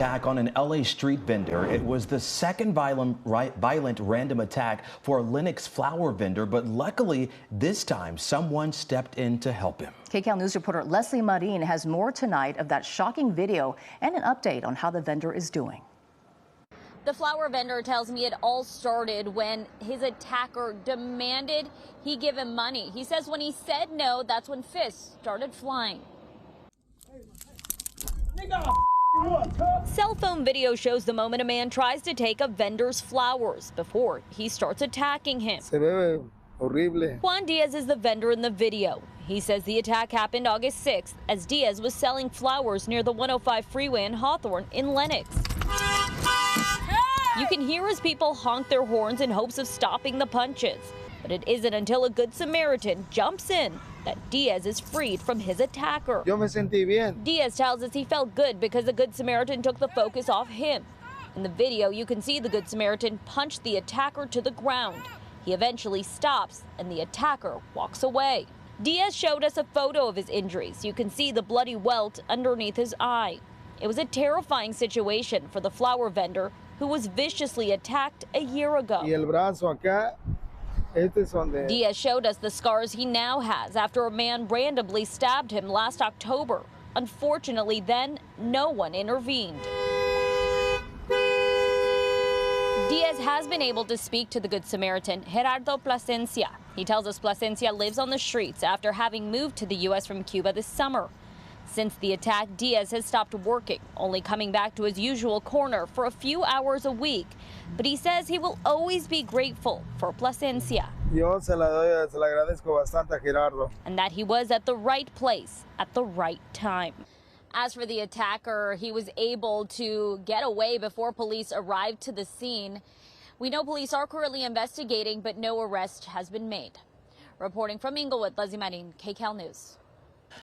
Attack on an LA street vendor. It was the second violent random attack for a Lennox flower vendor, but luckily this time someone stepped in to help him. KCAL News reporter Lesley Marin has more tonight of that shocking video and an update on how the vendor is doing. The flower vendor tells me it all started when his attacker demanded he give him money. He says when he said no, that's when fists started flying. Cell phone video shows the moment a man tries to take a vendor's flowers before he starts attacking him. Se ve horrible. Juan Diaz is the vendor in the video. He says the attack happened August 6th as Diaz was selling flowers near the 105 freeway in Hawthorne in Lennox. You can hear as people honk their horns in hopes of stopping the punches. But it isn't until a Good Samaritan jumps in that Diaz is freed from his attacker. Yo me sentí bien. Diaz tells us he felt good because the Good Samaritan took the focus off him. In the video, you can see the Good Samaritan punch the attacker to the ground. He eventually stops and the attacker walks away. Diaz showed us a photo of his injuries. You can see the bloody welt underneath his eye. It was a terrifying situation for the flower vendor who was viciously attacked a year ago. Y el brazo acá. Diaz showed us the scars he now has after a man randomly stabbed him last October. Unfortunately, then, no one intervened. Diaz has been able to speak to the Good Samaritan, Gerardo Plasencia. He tells us Plasencia lives on the streets after having moved to the U.S. from Cuba this summer. Since the attack, Diaz has stopped working, only coming back to his usual corner for a few hours a week. But he says he will always be grateful for Plasencia. Yo se la agradezco bastante a Gerardo. And that he was at the right place at the right time. As for the attacker, he was able to get away before police arrived to the scene. We know police are currently investigating, but no arrest has been made. Reporting from Inglewood, Lesley Marin, KCAL News.